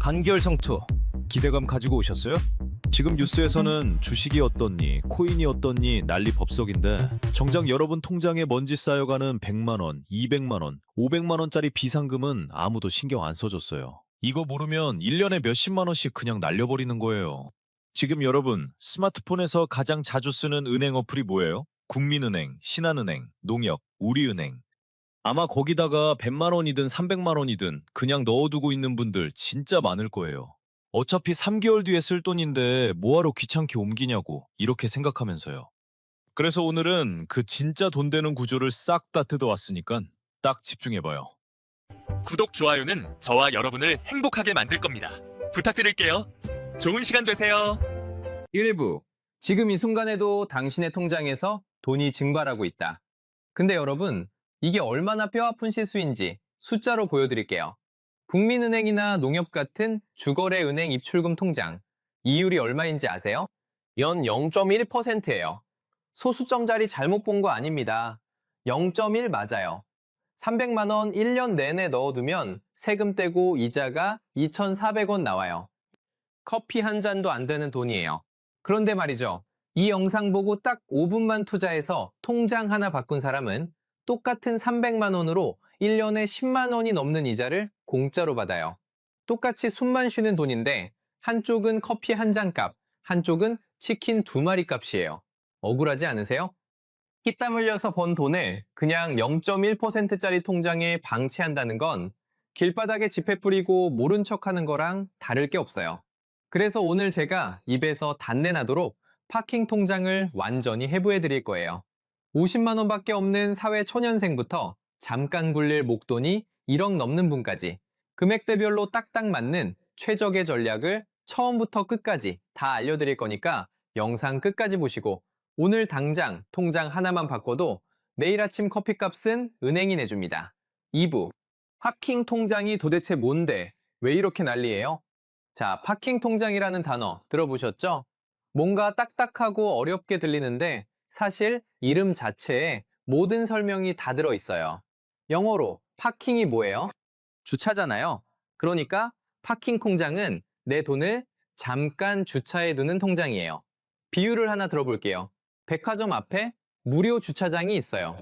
단결 성투. 기대감 가지고 오셨어요? 지금 뉴스에서는 주식이 어떻니, 코인이 어떻니 난리 법석인데 정작 여러분 통장에 먼지 쌓여가는 100만 원, 200만 원, 500만 원짜리 비상금은 아무도 신경 안 써줬어요. 이거 모르면 1년에 몇십만 원씩 그냥 날려버리는 거예요. 지금 여러분 스마트폰에서 가장 자주 쓰는 은행 어플이 뭐예요? 국민은행, 신한은행, 농협, 우리은행. 아마 거기다가 100만 원이든 300만 원이든 그냥 넣어두고 있는 분들 진짜 많을 거예요. 어차피 3개월 뒤에 쓸 돈인데 뭐하러 귀찮게 옮기냐고 이렇게 생각하면서요. 그래서 오늘은 그 진짜 돈 되는 구조를 싹 다 뜯어왔으니까 딱 집중해봐요. 구독, 좋아요는 저와 여러분을 행복하게 만들 겁니다. 부탁드릴게요. 좋은 시간 되세요. 1부. 지금 이 순간에도 당신의 통장에서 돈이 증발하고 있다. 근데 여러분, 이게 얼마나 뼈아픈 실수인지 숫자로 보여드릴게요. 국민은행이나 농협 같은 주거래 은행 입출금 통장, 이율이 얼마인지 아세요? 연 0.1%예요. 소수점짜리 잘못 본 거 아닙니다. 0.1 맞아요. 300만 원 1년 내내 넣어두면 세금 떼고 이자가 2,400원 나와요. 커피 한 잔도 안 되는 돈이에요. 그런데 말이죠. 이 영상 보고 딱 5분만 투자해서 통장 하나 바꾼 사람은 똑같은 300만 원으로 1년에 10만 원이 넘는 이자를 공짜로 받아요. 똑같이 숨만 쉬는 돈인데 한쪽은 커피 한 잔 값, 한쪽은 치킨 2마리 값이에요. 억울하지 않으세요? 피땀 흘려서 번 돈을 그냥 0.1%짜리 통장에 방치한다는 건 길바닥에 지폐 뿌리고 모른 척하는 거랑 다를 게 없어요. 그래서 오늘 제가 입에서 단내 나도록 파킹 통장을 완전히 해부해 드릴 거예요. 50만 원밖에 없는 사회 초년생부터 잠깐 굴릴 목돈이 1억 넘는 분까지 금액대별로 딱딱 맞는 최적의 전략을 처음부터 끝까지 다 알려드릴 거니까 영상 끝까지 보시고 오늘 당장 통장 하나만 바꿔도 내일 아침 커피값은 은행이 내줍니다. 2부. 파킹 통장이 도대체 뭔데? 왜 이렇게 난리예요? 자, 파킹 통장이라는 단어 들어보셨죠? 뭔가 딱딱하고 어렵게 들리는데 사실 이름 자체에 모든 설명이 다 들어있어요. 영어로 파킹이 뭐예요? 주차잖아요. 그러니까 파킹 통장은 내 돈을 잠깐 주차해 두는 통장이에요. 비유를 하나 들어볼게요. 백화점 앞에 무료 주차장이 있어요.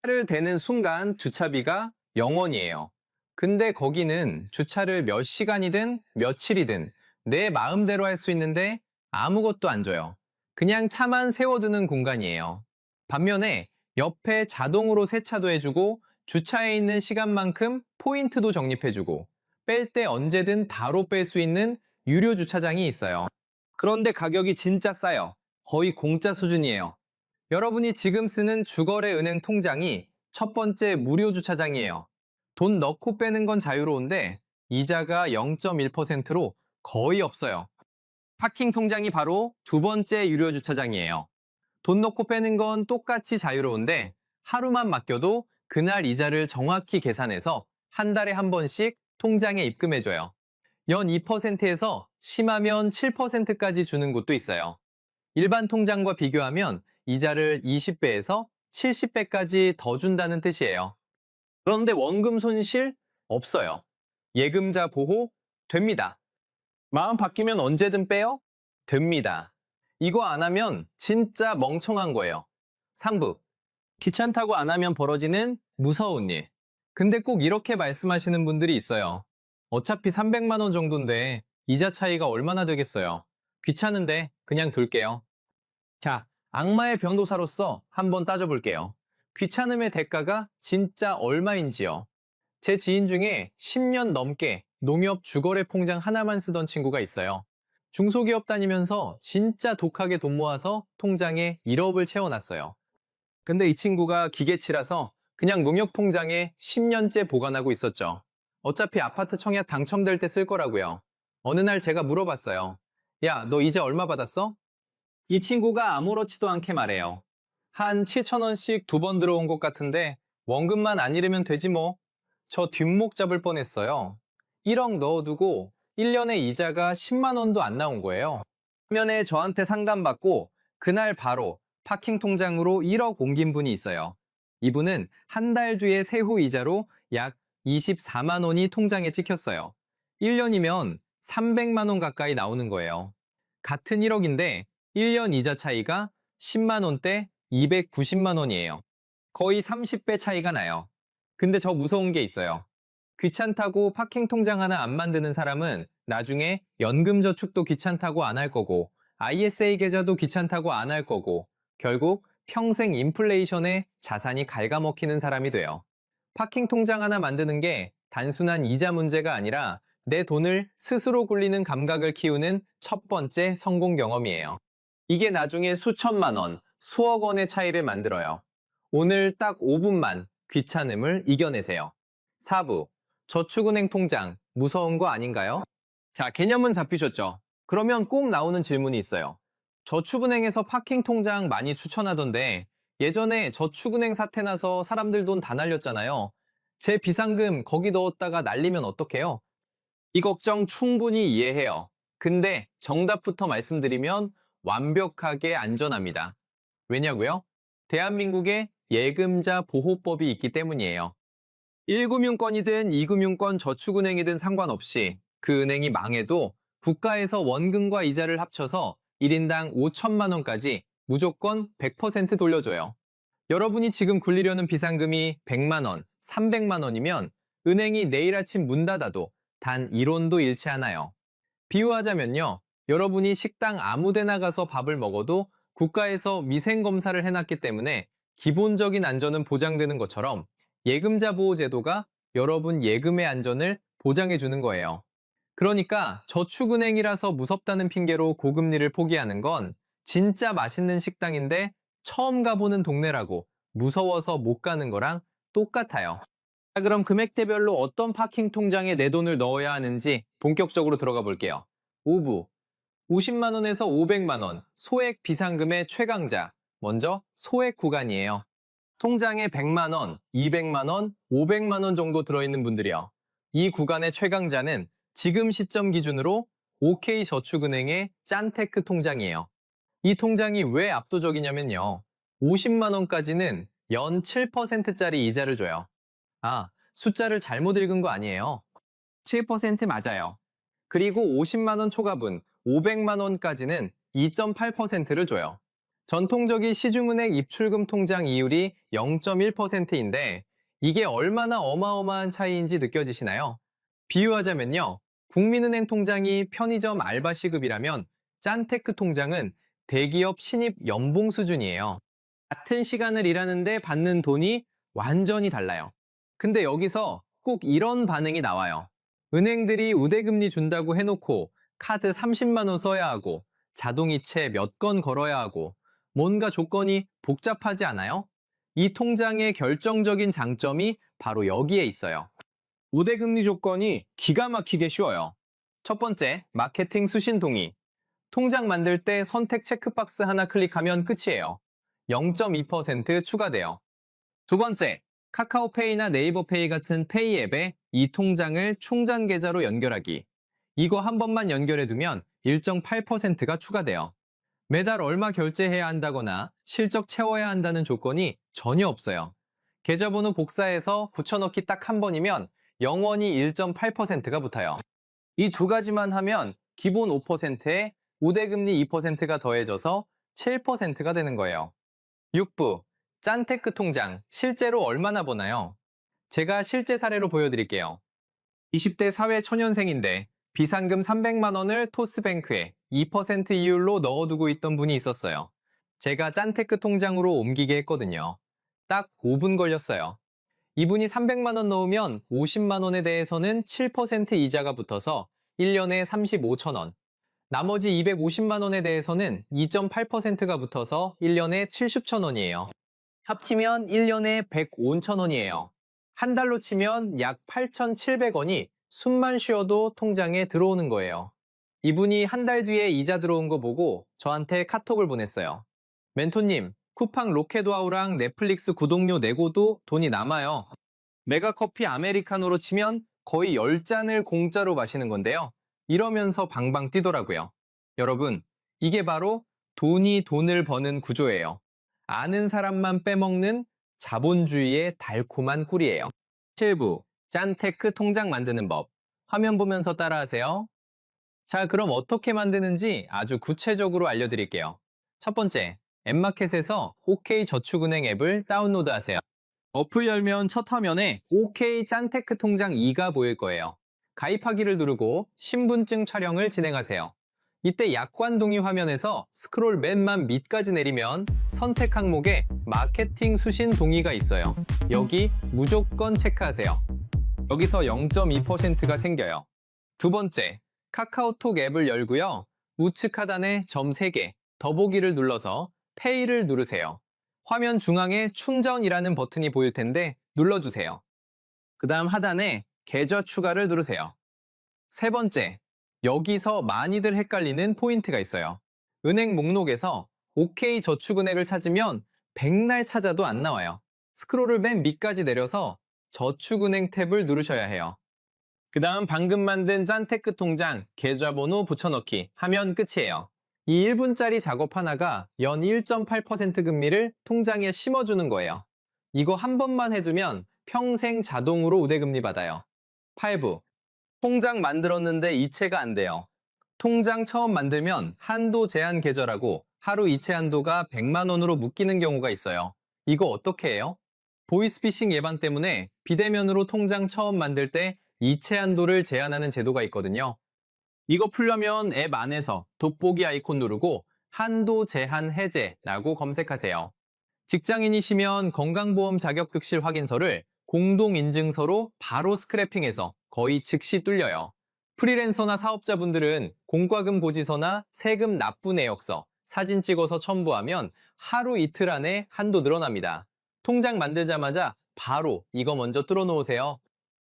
차를 대는 순간 주차비가 0원이에요. 근데 거기는 주차를 몇 시간이든 며칠이든 내 마음대로 할 수 있는데 아무것도 안 줘요. 그냥 차만 세워두는 공간이에요. 반면에 옆에 자동으로 세차도 해주고 주차해 있는 시간만큼 포인트도 적립해주고 뺄 때 언제든 바로 뺄 수 있는 유료 주차장이 있어요. 그런데 가격이 진짜 싸요. 거의 공짜 수준이에요. 여러분이 지금 쓰는 주거래 은행 통장이 첫 번째 무료 주차장이에요. 돈 넣고 빼는 건 자유로운데 이자가 0.1%로 거의 없어요. 파킹 통장이 바로 두 번째 유료 주차장이에요. 돈 넣고 빼는 건 똑같이 자유로운데 하루만 맡겨도 그날 이자를 정확히 계산해서 한 달에 한 번씩 통장에 입금해줘요. 연 2%에서 심하면 7%까지 주는 곳도 있어요. 일반 통장과 비교하면 이자를 20배에서 70배까지 더 준다는 뜻이에요. 그런데 원금 손실 없어요. 예금자 보호 됩니다. 마음 바뀌면 언제든 빼요? 됩니다. 이거 안 하면 진짜 멍청한 거예요. 3부. 귀찮다고 안 하면 벌어지는 무서운 일. 근데 꼭 이렇게 말씀하시는 분들이 있어요. 어차피 300만 원 정도인데 이자 차이가 얼마나 되겠어요. 귀찮은데 그냥 둘게요. 자, 악마의 변호사로서 한번 따져볼게요. 귀찮음의 대가가 진짜 얼마인지요. 제 지인 중에 10년 넘게 농협 주거래 통장 하나만 쓰던 친구가 있어요. 중소기업 다니면서 진짜 독하게 돈 모아서 통장에 1억을 채워놨어요. 근데 이 친구가 기계치라서 그냥 농협 통장에 10년째 보관하고 있었죠. 어차피 아파트 청약 당첨될 때 쓸 거라고요. 어느 날 제가 물어봤어요. 야, 너 이제 얼마 받았어? 이 친구가 아무렇지도 않게 말해요. 한 7,000원씩 2번 들어온 것 같은데 원금만 안 잃으면 되지 뭐. 저 뒷목 잡을 뻔했어요. 1억 넣어두고 1년에 이자가 10만 원도 안 나온 거예요. 화면에 저한테 상담받고 그날 바로 파킹 통장으로 1억 옮긴 분이 있어요. 이분은 한 달 뒤에 세후 이자로 약 24만 원이 통장에 찍혔어요. 1년이면 300만 원 가까이 나오는 거예요. 같은 1억인데 1년 이자 차이가 10만 원대 290만 원이에요. 거의 30배 차이가 나요. 근데 더 무서운 게 있어요. 귀찮다고 파킹 통장 하나 안 만드는 사람은 나중에 연금저축도 귀찮다고 안 할 거고 ISA 계좌도 귀찮다고 안 할 거고 결국 평생 인플레이션에 자산이 갉아먹히는 사람이 돼요. 파킹 통장 하나 만드는 게 단순한 이자 문제가 아니라 내 돈을 스스로 굴리는 감각을 키우는 첫 번째 성공 경험이에요. 이게 나중에 수천만 원, 수억 원의 차이를 만들어요. 오늘 딱 5분만 귀찮음을 이겨내세요. 4부, 저축은행 통장 무서운 거 아닌가요? 자, 개념은 잡히셨죠? 그러면 꼭 나오는 질문이 있어요. 저축은행에서 파킹 통장 많이 추천하던데 예전에 저축은행 사태 나서 사람들 돈 다 날렸잖아요. 제 비상금 거기 넣었다가 날리면 어떡해요? 이 걱정 충분히 이해해요. 근데 정답부터 말씀드리면 완벽하게 안전합니다. 왜냐고요? 대한민국에 예금자 보호법이 있기 때문이에요. 1금융권이든 2금융권 저축은행이든 상관없이 그 은행이 망해도 국가에서 원금과 이자를 합쳐서 1인당 5천만 원까지 무조건 100% 돌려줘요. 여러분이 지금 굴리려는 비상금이 100만 원, 300만 원이면 은행이 내일 아침 문 닫아도 단 1원도 잃지 않아요. 비유하자면요. 여러분이 식당 아무 데나 가서 밥을 먹어도 국가에서 위생검사를 해놨기 때문에 기본적인 안전은 보장되는 것처럼 예금자 보호제도가 여러분 예금의 안전을 보장해주는 거예요. 그러니까 저축은행이라서 무섭다는 핑계로 고금리를 포기하는 건 진짜 맛있는 식당인데 처음 가보는 동네라고 무서워서 못 가는 거랑 똑같아요. 자, 그럼 금액대별로 어떤 파킹 통장에 내 돈을 넣어야 하는지 본격적으로 들어가 볼게요. 5부, 50만 원에서 500만 원, 소액 비상금의 최강자. 먼저 소액 구간이에요. 통장에 100만 원, 200만 원, 500만 원 정도 들어있는 분들이요. 이 구간의 최강자는 지금 시점 기준으로 OK저축은행의 짠테크 통장이에요. 이 통장이 왜 압도적이냐면요. 50만 원까지는 연 7%짜리 이자를 줘요. 아, 숫자를 잘못 읽은 거 아니에요. 7% 맞아요. 그리고 50만 원 초과분 500만 원까지는 2.8%를 줘요. 전통적인 시중은행 입출금 통장 이율이 0.1%인데 이게 얼마나 어마어마한 차이인지 느껴지시나요? 비유하자면요. 국민은행 통장이 편의점 알바 시급이라면 짠테크 통장은 대기업 신입 연봉 수준이에요. 같은 시간을 일하는데 받는 돈이 완전히 달라요. 근데 여기서 꼭 이런 반응이 나와요. 은행들이 우대금리 준다고 해놓고 카드 30만 원 써야 하고 자동이체 몇 건 걸어야 하고 뭔가 조건이 복잡하지 않아요? 이 통장의 결정적인 장점이 바로 여기에 있어요. 우대금리 조건이 기가 막히게 쉬워요. 첫 번째, 마케팅 수신 동의. 통장 만들 때 선택 체크박스 하나 클릭하면 끝이에요. 0.2% 추가돼요. 두 번째, 카카오페이나 네이버페이 같은 페이 앱에 이 통장을 충전 계좌로 연결하기. 이거 한 번만 연결해두면 1.8%가 추가돼요. 매달 얼마 결제해야 한다거나 실적 채워야 한다는 조건이 전혀 없어요. 계좌번호 복사해서 붙여넣기 딱 한 번이면 영원히 1.8%가 붙어요. 이 두 가지만 하면 기본 5%에 우대금리 2%가 더해져서 7%가 되는 거예요. 6부, 짠테크 통장 실제로 얼마나 버나요? 제가 실제 사례로 보여드릴게요. 20대 사회초년생인데 비상금 300만 원을 토스뱅크에 2% 이율로 넣어두고 있던 분이 있었어요. 제가 짠테크 통장으로 옮기게 했거든요. 딱 5분 걸렸어요. 이분이 300만 원 넣으면 50만 원에 대해서는 7% 이자가 붙어서 1년에 35천 원. 나머지 250만 원에 대해서는 2.8%가 붙어서 1년에 70천 원이에요. 합치면 1년에 105천 원이에요. 한 달로 치면 약 8,700원이 숨만 쉬어도 통장에 들어오는 거예요. 이분이 한 달 뒤에 이자 들어온 거 보고 저한테 카톡을 보냈어요. 멘토님, 쿠팡 로켓와우랑 넷플릭스 구독료 내고도 돈이 남아요. 메가커피 아메리카노로 치면 거의 10잔을 공짜로 마시는 건데요. 이러면서 방방 뛰더라고요. 여러분, 이게 바로 돈이 돈을 버는 구조예요. 아는 사람만 빼먹는 자본주의의 달콤한 꿀이에요. 7부, 짠테크 통장 만드는 법. 화면 보면서 따라하세요. 자, 그럼 어떻게 만드는지 아주 구체적으로 알려드릴게요. 첫 번째, 앱마켓에서 OK저축은행 앱을 다운로드 하세요. 어플 열면 첫 화면에 OK 짠테크 통장 2가 보일 거예요. 가입하기를 누르고 신분증 촬영을 진행하세요. 이때 약관 동의 화면에서 스크롤 맨 밑까지 내리면 선택 항목에 마케팅 수신 동의가 있어요. 여기 무조건 체크하세요. 여기서 0.2%가 생겨요. 두 번째, 카카오톡 앱을 열고요. 우측 하단에 점 3개, 더보기를 눌러서 페이를 누르세요. 화면 중앙에 충전이라는 버튼이 보일 텐데 눌러주세요. 그 다음 하단에 계좌 추가를 누르세요. 세 번째, 여기서 많이들 헷갈리는 포인트가 있어요. 은행 목록에서 OK저축은행을 찾으면 백날 찾아도 안 나와요. 스크롤을 맨 밑까지 내려서 저축은행 탭을 누르셔야 해요. 그 다음 방금 만든 짠테크 통장 계좌번호 붙여넣기 하면 끝이에요. 이 1분짜리 작업 하나가 연 1.8% 금리를 통장에 심어주는 거예요. 이거 한 번만 해두면 평생 자동으로 우대금리 받아요. 8부, 통장 만들었는데 이체가 안 돼요. 통장 처음 만들면 한도 제한 계좌라고 하루 이체 한도가 100만 원으로 묶이는 경우가 있어요. 이거 어떻게 해요? 보이스피싱 예방 때문에 비대면으로 통장 처음 만들 때 이체 한도를 제한하는 제도가 있거든요. 이거 풀려면 앱 안에서 돋보기 아이콘 누르고 한도 제한 해제라고 검색하세요. 직장인이시면 건강보험 자격득실 확인서를 공동인증서로 바로 스크래핑해서 거의 즉시 뚫려요. 프리랜서나 사업자분들은 공과금 고지서나 세금 납부 내역서, 사진 찍어서 첨부하면 하루 이틀 안에 한도 늘어납니다. 통장 만들자마자 바로 이거 먼저 뚫어놓으세요.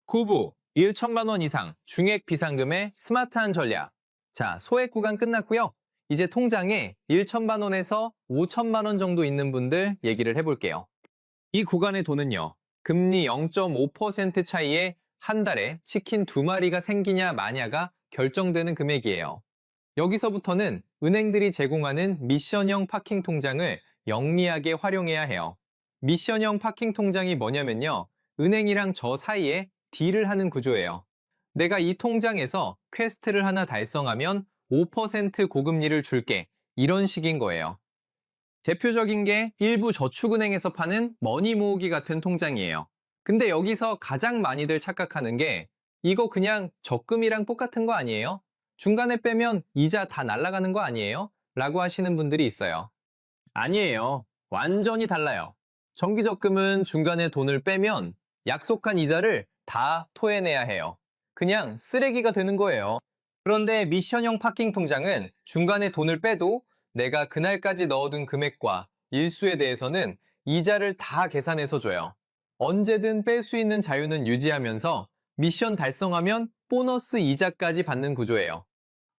9부, 1천만 원 이상 중액 비상금의 스마트한 전략. 자, 소액 구간 끝났고요. 이제 통장에 1천만 원에서 5천만 원 정도 있는 분들 얘기를 해볼게요. 이 구간의 돈은요, 금리 0.5% 차이에 한 달에 치킨 2마리가 생기냐 마냐가 결정되는 금액이에요. 여기서부터는 은행들이 제공하는 미션형 파킹 통장을 영리하게 활용해야 해요. 미션형 파킹 통장이 뭐냐면요, 은행이랑 저 사이에 딜을 하는 구조예요. 내가 이 통장에서 퀘스트를 하나 달성하면 5% 고금리를 줄게. 이런 식인 거예요. 대표적인 게 일부 저축은행에서 파는 머니 모으기 같은 통장이에요. 근데 여기서 가장 많이들 착각하는 게 이거 그냥 적금이랑 똑같은 거 아니에요? 중간에 빼면 이자 다 날아가는 거 아니에요? 라고 하시는 분들이 있어요. 아니에요. 완전히 달라요. 정기적금은 중간에 돈을 빼면 약속한 이자를 다 토해내야 해요. 그냥 쓰레기가 되는 거예요. 그런데 미션형 파킹 통장은 중간에 돈을 빼도 내가 그날까지 넣어둔 금액과 일수에 대해서는 이자를 다 계산해서 줘요. 언제든 뺄 수 있는 자유는 유지하면서 미션 달성하면 보너스 이자까지 받는 구조예요.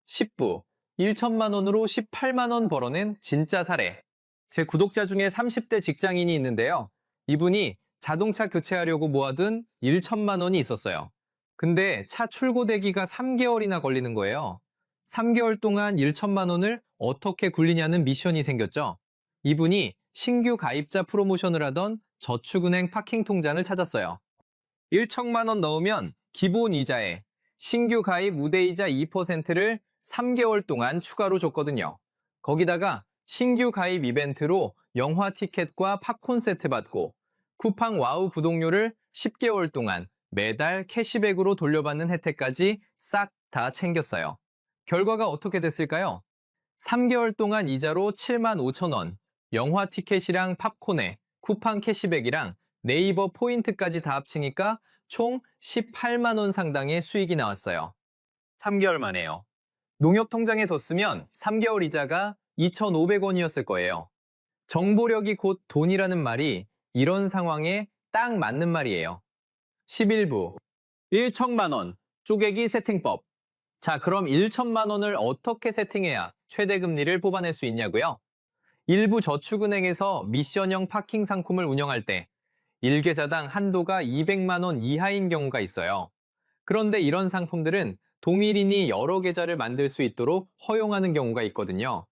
10부, 1천만 원으로 18만 원 벌어낸 진짜 사례. 제 구독자 중에 30대 직장인이 있는데요. 이분이 자동차 교체하려고 모아둔 1천만 원이 있었어요. 근데 차 출고되기가 3개월이나 걸리는 거예요. 3개월 동안 1천만 원을 어떻게 굴리냐는 미션이 생겼죠. 이분이 신규 가입자 프로모션을 하던 저축은행 파킹 통장을 찾았어요. 1천만 원 넣으면 기본 이자에 신규 가입 우대이자 2%를 3개월 동안 추가로 줬거든요. 거기다가 신규 가입 이벤트로 영화 티켓과 팝콘 세트 받고 쿠팡 와우 구독료를 10개월 동안 매달 캐시백으로 돌려받는 혜택까지 싹 다 챙겼어요. 결과가 어떻게 됐을까요? 3개월 동안 이자로 7만 5천 원, 영화 티켓이랑 팝콘에 쿠팡 캐시백이랑 네이버 포인트까지 다 합치니까 총 18만 원 상당의 수익이 나왔어요. 3개월 만에요. 농협 통장에 뒀으면 3개월 이자가 2,500원이었을 거예요. 정보력이 곧 돈이라는 말이 이런 상황에 딱 맞는 말이에요. 11부, 1천만 원 쪼개기 세팅법. 자, 그럼 1천만 원을 어떻게 세팅해야 최대 금리를 뽑아낼 수 있냐고요? 일부 저축은행에서 미션형 파킹 상품을 운영할 때 1계좌당 한도가 200만 원 이하인 경우가 있어요. 그런데 이런 상품들은 동일인이 여러 계좌를 만들 수 있도록 허용하는 경우가 있거든요.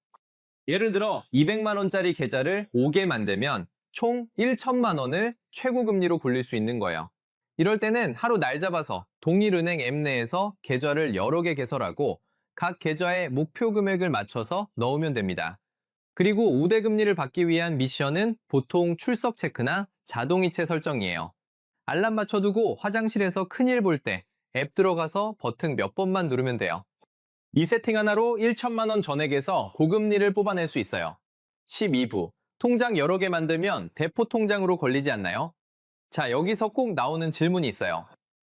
예를 들어 200만 원짜리 계좌를 5개 만들면 총 1천만 원을 최고 금리로 굴릴 수 있는 거예요. 이럴 때는 하루 날 잡아서 동일은행 앱 내에서 계좌를 여러 개 개설하고 각 계좌에 목표 금액을 맞춰서 넣으면 됩니다. 그리고 우대금리를 받기 위한 미션은 보통 출석 체크나 자동이체 설정이에요. 알람 맞춰두고 화장실에서 큰일 볼 때 앱 들어가서 버튼 몇 번만 누르면 돼요. 이 세팅 하나로 1천만 원 전액에서 고금리를 뽑아낼 수 있어요. 12부, 통장 여러 개 만들면 대포 통장으로 걸리지 않나요? 자, 여기서 꼭 나오는 질문이 있어요.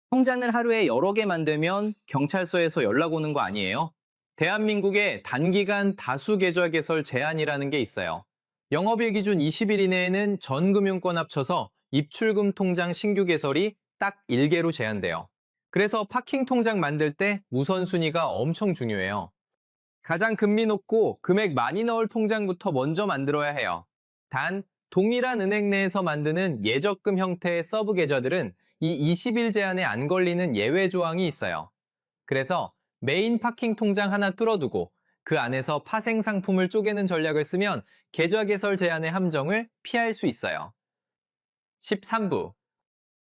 통장을 하루에 여러 개 만들면 경찰서에서 연락 오는 거 아니에요? 대한민국에 단기간 다수 계좌 개설 제한이라는 게 있어요. 영업일 기준 20일 이내에는 전 금융권 합쳐서 입출금 통장 신규 개설이 딱 1개로 제한돼요. 그래서 파킹 통장 만들 때 우선순위가 엄청 중요해요. 가장 금리 높고 금액 많이 넣을 통장부터 먼저 만들어야 해요. 단, 동일한 은행 내에서 만드는 예적금 형태의 서브 계좌들은 이 20일 제한에 안 걸리는 예외 조항이 있어요. 그래서 메인 파킹 통장 하나 뚫어두고 그 안에서 파생 상품을 쪼개는 전략을 쓰면 계좌 개설 제한의 함정을 피할 수 있어요. 13부,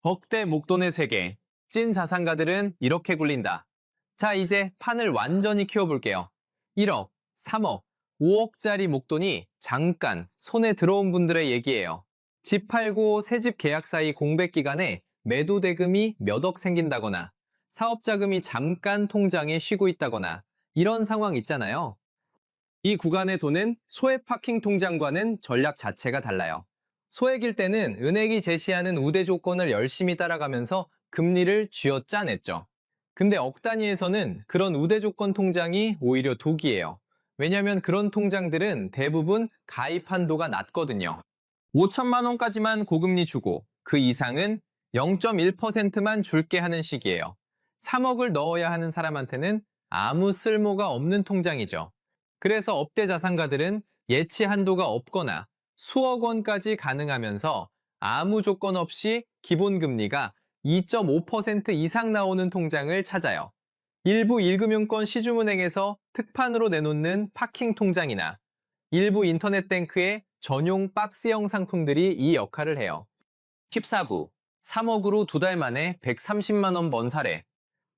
억대 목돈의 세계. 찐 자산가들은 이렇게 굴린다. 자, 이제 판을 완전히 키워볼게요. 1억, 3억, 5억짜리 목돈이 잠깐 손에 들어온 분들의 얘기예요. 집 팔고 새 집 계약 사이 공백 기간에 매도 대금이 몇 억 생긴다거나 사업 자금이 잠깐 통장에 쉬고 있다거나 이런 상황 있잖아요. 이 구간의 돈은 소액 파킹 통장과는 전략 자체가 달라요. 소액일 때는 은행이 제시하는 우대 조건을 열심히 따라가면서 금리를 쥐어짜냈죠. 근데 억 단위에서는 그런 우대 조건 통장이 오히려 독이에요. 왜냐면 그런 통장들은 대부분 가입 한도가 낮거든요. 5천만 원까지만 고금리 주고 그 이상은 0.1%만 줄게 하는 식이에요. 3억을 넣어야 하는 사람한테는 아무 쓸모가 없는 통장이죠. 그래서 업대 자산가들은 예치 한도가 없거나 수억 원까지 가능하면서 아무 조건 없이 기본금리가 2.5% 이상 나오는 통장을 찾아요. 일부 1금융권 시중은행에서 특판으로 내놓는 파킹 통장이나 일부 인터넷 뱅크의 전용 박스형 상품들이 이 역할을 해요. 14부, 3억으로 2달 만에 130만 원 번 사례.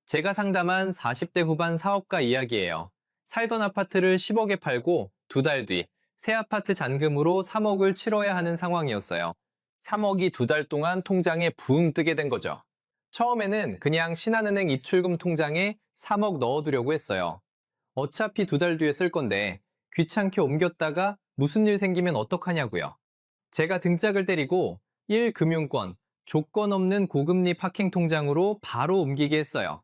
제가 상담한 40대 후반 사업가 이야기예요. 살던 아파트를 10억에 팔고 2달 뒤 새 아파트 잔금으로 3억을 치러야 하는 상황이었어요. 3억이 2달 동안 통장에 붕 뜨게 된 거죠. 처음에는 그냥 신한은행 입출금 통장에 3억 넣어두려고 했어요. 어차피 2달 뒤에 쓸 건데 귀찮게 옮겼다가 무슨 일 생기면 어떡하냐고요. 제가 등짝을 때리고 1금융권 조건 없는 고금리 파킹 통장으로 바로 옮기게 했어요.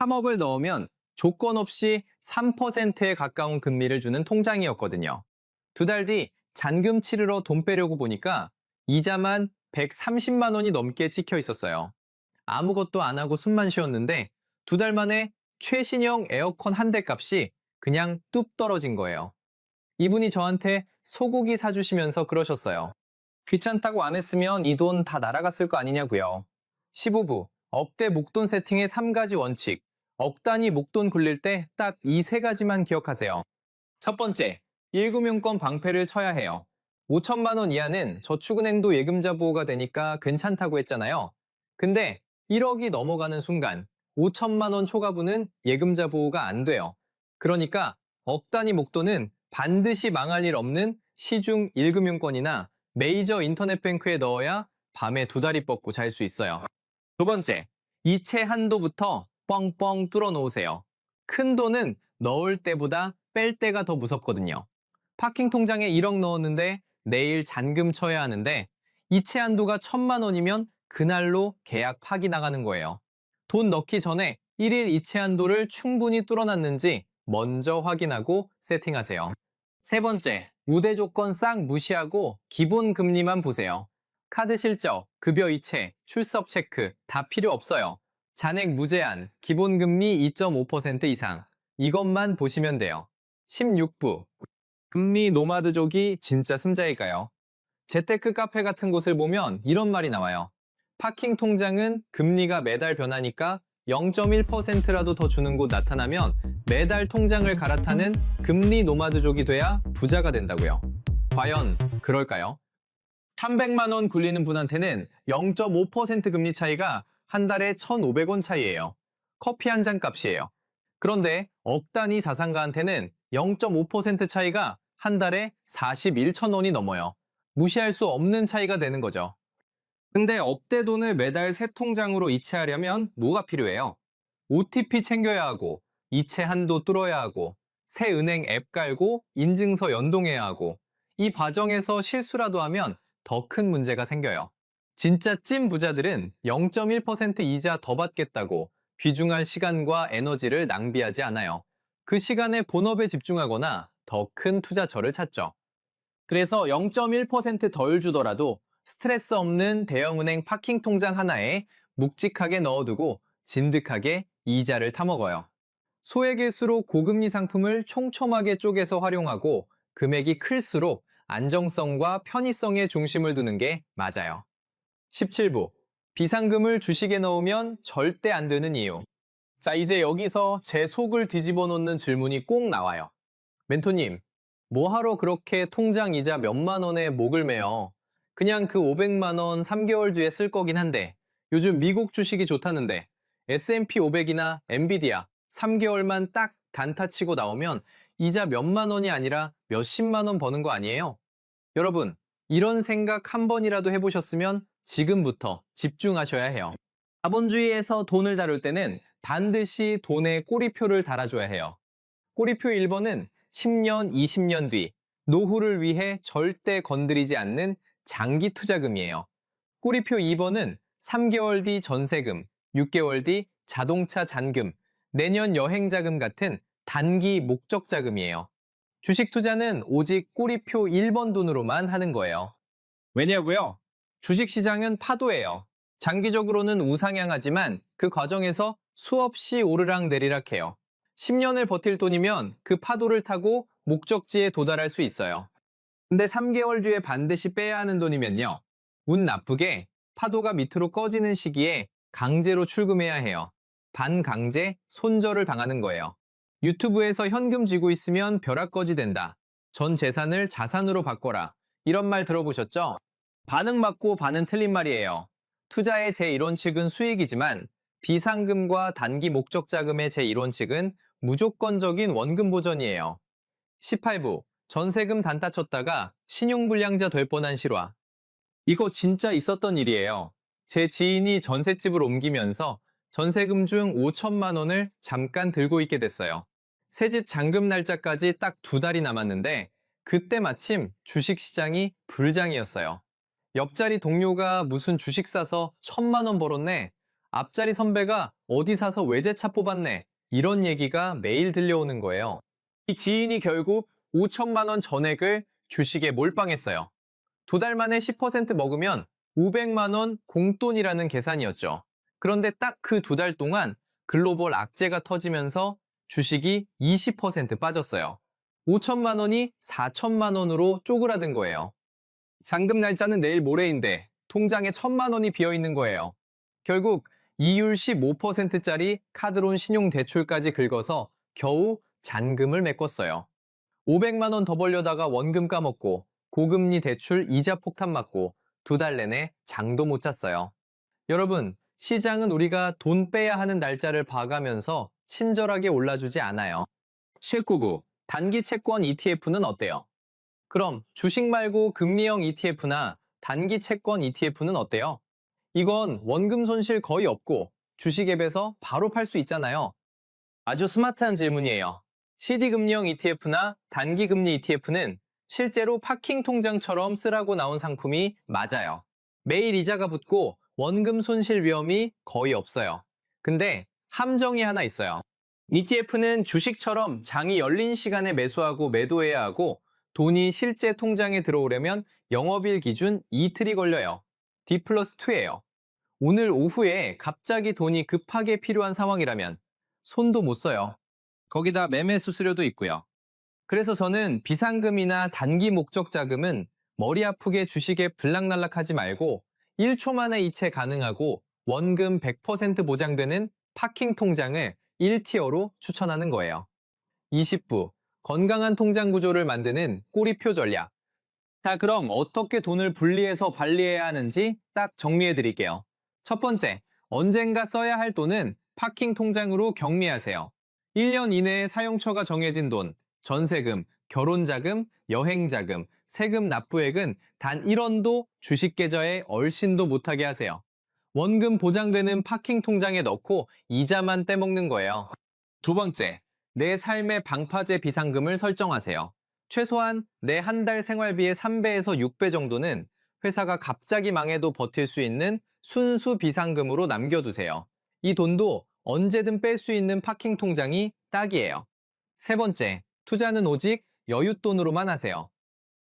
3억을 넣으면 조건 없이 3%에 가까운 금리를 주는 통장이었거든요. 2달 뒤 잔금 치르러 돈 빼려고 보니까 이자만 130만 원이 넘게 찍혀 있었어요. 아무것도 안 하고 숨만 쉬었는데 2달 만에 최신형 에어컨 한 대 값이 그냥 뚝 떨어진 거예요. 이분이 저한테 소고기 사주시면서 그러셨어요. 귀찮다고 안 했으면 이 돈 다 날아갔을 거 아니냐고요. 15부, 업대 목돈 세팅의 3가지 원칙. 억 단위 목돈 굴릴 때 딱 이 3가지만 기억하세요. 첫 번째, 1금융권 방패를 쳐야 해요. 5천만 원 이하는 저축은행도 예금자 보호가 되니까 괜찮다고 했잖아요. 근데 1억이 넘어가는 순간 5천만 원 초과분은 예금자 보호가 안 돼요. 그러니까 억 단위 목돈은 반드시 망할 일 없는 시중 1금융권이나 메이저 인터넷 뱅크에 넣어야 밤에 2다리 뻗고 잘 수 있어요. 두 번째, 이체 한도부터 뻥뻥 뚫어 놓으세요. 큰 돈은 넣을 때보다 뺄 때가 더 무섭거든요. 파킹 통장에 1억 넣었는데 내일 잔금 쳐야 하는데 이체 한도가 1,000만 원이면 그날로 계약 파기 나가는 거예요. 돈 넣기 전에 1일 이체 한도를 충분히 뚫어놨는지 먼저 확인하고 세팅하세요. 세 번째, 우대 조건 싹 무시하고 기본 금리만 보세요. 카드 실적, 급여 이체, 출석 체크 다 필요 없어요. 잔액 무제한, 기본 금리 2.5% 이상 이것만 보시면 돼요. 16부, 금리 노마드족이 진짜 승자일까요? 재테크 카페 같은 곳을 보면 이런 말이 나와요. 파킹 통장은 금리가 매달 변하니까 0.1%라도 더 주는 곳 나타나면 매달 통장을 갈아타는 금리 노마드족이 돼야 부자가 된다고요. 과연 그럴까요? 300만 원 굴리는 분한테는 0.5% 금리 차이가 한 달에 1,500원 차이예요. 커피 한 잔 값이에요. 그런데 억 단위 자산가한테는 0.5% 차이가 한 달에 41,000원이 넘어요. 무시할 수 없는 차이가 되는 거죠. 근데 업대 돈을 매달 새 통장으로 이체하려면 뭐가 필요해요? OTP 챙겨야 하고, 이체 한도 뚫어야 하고, 새 은행 앱 깔고 인증서 연동해야 하고, 이 과정에서 실수라도 하면 더 큰 문제가 생겨요. 진짜 찐 부자들은 0.1% 이자 더 받겠다고 귀중한 시간과 에너지를 낭비하지 않아요. 그 시간에 본업에 집중하거나 더 큰 투자처를 찾죠. 그래서 0.1% 덜 주더라도 스트레스 없는 대형은행 파킹 통장 하나에 묵직하게 넣어두고 진득하게 이자를 타먹어요. 소액일수록 고금리 상품을 촘촘하게 쪼개서 활용하고 금액이 클수록 안정성과 편의성에 중심을 두는 게 맞아요. 17부. 비상금을 주식에 넣으면 절대 안 되는 이유. 자, 이제 여기서 제 속을 뒤집어 놓는 질문이 꼭 나와요. 멘토님, 뭐하러 그렇게 통장 이자 몇만 원에 목을 매요? 그냥 그 500만 원 3개월 뒤에 쓸 거긴 한데 요즘 미국 주식이 좋다는데 S&P 500이나 엔비디아 3개월만 딱 단타 치고 나오면 이자 몇만 원이 아니라 몇십만 원 버는 거 아니에요? 여러분, 이런 생각 한 번이라도 해보셨으면 지금부터 집중하셔야 해요. 자본주의에서 돈을 다룰 때는 반드시 돈에 꼬리표를 달아줘야 해요. 꼬리표 1번은 10년, 20년 뒤 노후를 위해 절대 건드리지 않는 장기 투자금이에요. 꼬리표 2번은 3개월 뒤 전세금, 6개월 뒤 자동차 잔금, 내년 여행자금 같은 단기 목적 자금이에요. 주식 투자는 오직 꼬리표 1번 돈으로만 하는 거예요. 왜냐고요? 주식시장은 파도예요. 장기적으로는 우상향하지만 그 과정에서 수없이 오르락내리락해요. 10년을 버틸 돈이면 그 파도를 타고 목적지에 도달할 수 있어요. 근데 3개월 뒤에 반드시 빼야 하는 돈이면요. 운 나쁘게 파도가 밑으로 꺼지는 시기에 강제로 출금해야 해요. 반강제 손절을 당하는 거예요. 유튜브에서 현금 쥐고 있으면 벼락거지 된다. 전 재산을 자산으로 바꿔라. 이런 말 들어보셨죠? 반은 맞고 반은 틀린 말이에요. 투자의 제1원칙은 수익이지만 비상금과 단기 목적 자금의 제1원칙은 무조건적인 원금 보전이에요. 18부, 전세금 단타 쳤다가 신용불량자 될 뻔한 실화. 이거 진짜 있었던 일이에요. 제 지인이 전셋집을 옮기면서 전세금 중 5천만 원을 잠깐 들고 있게 됐어요. 새집 잔금 날짜까지 딱 2달이 남았는데 그때 마침 주식시장이 불장이었어요. 옆자리 동료가 무슨 주식 사서 1,000만 원 벌었네. 앞자리 선배가 어디 사서 외제차 뽑았네. 이런 얘기가 매일 들려오는 거예요. 이 지인이 결국 5천만 원 전액을 주식에 몰빵했어요. 2달 만에 10% 먹으면 500만 원 공돈이라는 계산이었죠. 그런데 딱 그 2달 동안 글로벌 악재가 터지면서 주식이 20% 빠졌어요. 5천만 원이 4천만 원으로 쪼그라든 거예요. 잔금 날짜는 내일 모레인데 통장에 1,000만 원이 비어 있는 거예요. 결국 이율 15%짜리 카드론 신용대출까지 긁어서 겨우 잔금을 메꿨어요. 500만 원 더 벌려다가 원금 까먹고 고금리 대출 이자 폭탄 맞고 2달 내내 장도 못 잤어요. 여러분, 시장은 우리가 돈 빼야 하는 날짜를 봐가면서 친절하게 올라주지 않아요. 19구, 단기 채권 ETF는 어때요? 그럼 주식 말고 금리형 ETF나 단기 채권 ETF는 어때요? 이건 원금 손실 거의 없고 주식 앱에서 바로 팔 수 있잖아요. 아주 스마트한 질문이에요. CD금리형 ETF나 단기금리 ETF는 실제로 파킹 통장처럼 쓰라고 나온 상품이 맞아요. 매일 이자가 붙고 원금 손실 위험이 거의 없어요. 근데 함정이 하나 있어요. ETF는 주식처럼 장이 열린 시간에 매수하고 매도해야 하고 돈이 실제 통장에 들어오려면 영업일 기준 이틀이 걸려요. D+2예요. 오늘 오후에 갑자기 돈이 급하게 필요한 상황이라면 손도 못 써요. 거기다 매매 수수료도 있고요. 그래서 저는 비상금이나 단기 목적 자금은 머리 아프게 주식에 블락날락하지 말고 1초 만에 이체 가능하고 원금 100% 보장되는 파킹 통장을 1티어로 추천하는 거예요. 20부, 건강한 통장 구조를 만드는 꼬리표 전략. 자, 그럼 어떻게 돈을 분리해서 관리해야 하는지 딱 정리해 드릴게요. 첫 번째, 언젠가 써야 할 돈은 파킹 통장으로 격리하세요. 1년 이내에 사용처가 정해진 돈, 전세금, 결혼자금, 여행자금, 세금 납부액은 단 1원도 주식 계좌에 얼씬도 못하게 하세요. 원금 보장되는 파킹 통장에 넣고 이자만 떼먹는 거예요. 두 번째, 내 삶의 방파제 비상금을 설정하세요. 최소한 내 한 달 생활비의 3배에서 6배 정도는 회사가 갑자기 망해도 버틸 수 있는 순수 비상금으로 남겨두세요. 이 돈도 언제든 뺄 수 있는 파킹 통장이 딱이에요. 세 번째, 투자는 오직 여윳돈으로만 하세요.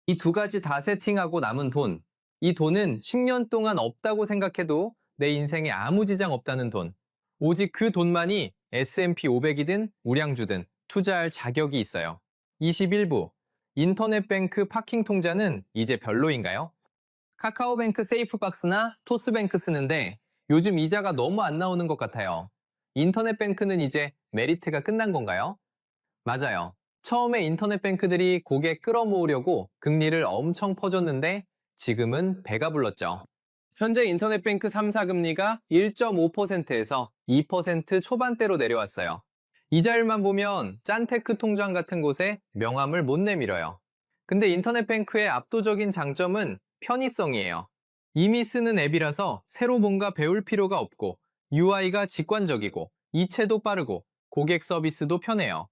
이 두 가지 다 세팅하고 남은 돈, 이 돈은 10년 동안 없다고 생각해도 내 인생에 아무 지장 없다는 돈. 오직 그 돈만이 S&P 500이든 우량주든 투자할 자격이 있어요. 21부, 인터넷 뱅크 파킹 통장은 이제 별로인가요? 카카오뱅크 세이프박스나 토스뱅크 쓰는데 요즘 이자가 너무 안 나오는 것 같아요. 인터넷 뱅크는 이제 메리트가 끝난 건가요? 맞아요. 처음에 인터넷 뱅크들이 고객 끌어모으려고 금리를 엄청 퍼줬는데 지금은 배가 불렀죠. 현재 인터넷 뱅크 3사 금리가 1.5%에서 2% 초반대로 내려왔어요. 이자율만 보면 짠테크 통장 같은 곳에 명함을 못 내밀어요. 근데 인터넷 뱅크의 압도적인 장점은 편의성이에요. 이미 쓰는 앱이라서 새로 뭔가 배울 필요가 없고 UI가 직관적이고 이체도 빠르고 고객 서비스도 편해요.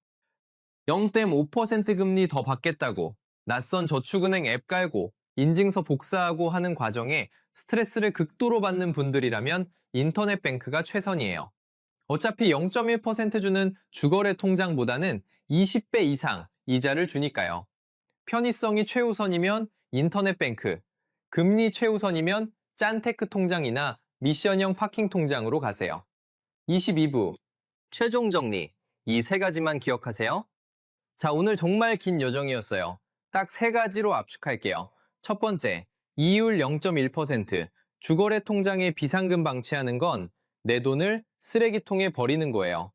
0.5% 금리 더 받겠다고 낯선 저축은행 앱 깔고 인증서 복사하고 하는 과정에 스트레스를 극도로 받는 분들이라면 인터넷 뱅크가 최선이에요. 어차피 0.1% 주는 주거래 통장보다는 20배 이상 이자를 주니까요. 편의성이 최우선이면 인터넷 뱅크, 금리 최우선이면 짠테크 통장이나 미션형 파킹 통장으로 가세요. 22부, 최종 정리. 이 세 가지만 기억하세요. 자, 오늘 정말 긴 여정이었어요. 딱 세 가지로 압축할게요. 첫 번째, 이율 0.1%, 주거래 통장에 비상금 방치하는 건 내 돈을 쓰레기통에 버리는 거예요.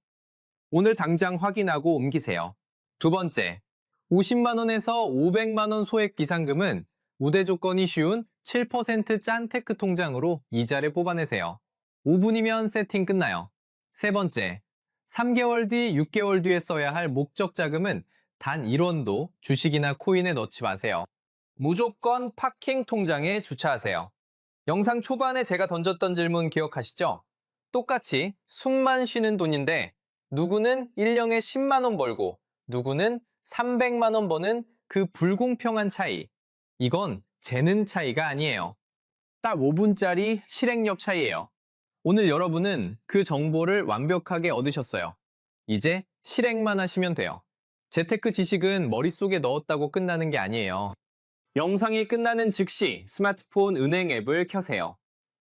오늘 당장 확인하고 옮기세요. 두 번째, 50만 원에서 500만 원 소액 비상금은 우대 조건이 쉬운 7% 짠테크 통장으로 이자를 뽑아내세요. 5분이면 세팅 끝나요. 세 번째, 3개월 뒤, 6개월 뒤에 써야 할 목적 자금은 단 1원도 주식이나 코인에 넣지 마세요. 무조건 파킹 통장에 주차하세요. 영상 초반에 제가 던졌던 질문 기억하시죠? 똑같이 숨만 쉬는 돈인데 누구는 1년에 10만 원 벌고 누구는 300만 원 버는 그 불공평한 차이. 이건 재는 차이가 아니에요. 딱 5분짜리 실행력 차이예요. 오늘 여러분은 그 정보를 완벽하게 얻으셨어요. 이제 실행만 하시면 돼요. 재테크 지식은 머릿속에 넣었다고 끝나는 게 아니에요. 영상이 끝나는 즉시 스마트폰 은행 앱을 켜세요.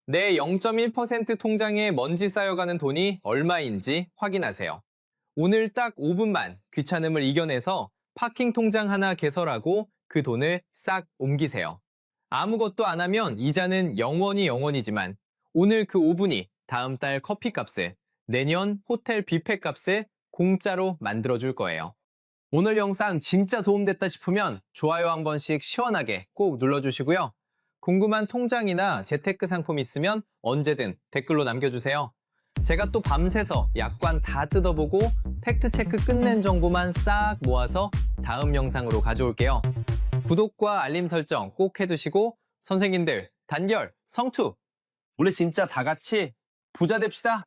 내 0.1% 통장에 먼지 쌓여가는 돈이 얼마인지 확인하세요. 오늘 딱 5분만 귀찮음을 이겨내서 파킹 통장 하나 개설하고 그 돈을 싹 옮기세요. 아무것도 안 하면 이자는 영원이지만 오늘 그 5분이 다음 달 커피값을, 내년 호텔 뷔페값을 공짜로 만들어줄 거예요. 오늘 영상 진짜 도움됐다 싶으면 좋아요 한 번씩 시원하게 꼭 눌러주시고요. 궁금한 통장이나 재테크 상품 있으면 언제든 댓글로 남겨주세요. 제가 또 밤새서 약관 다 뜯어보고 팩트체크 끝낸 정보만 싹 모아서 다음 영상으로 가져올게요. 구독과 알림 설정 꼭 해두시고 선생님들 단결 성투! 우리 진짜 다 같이 부자 됩시다!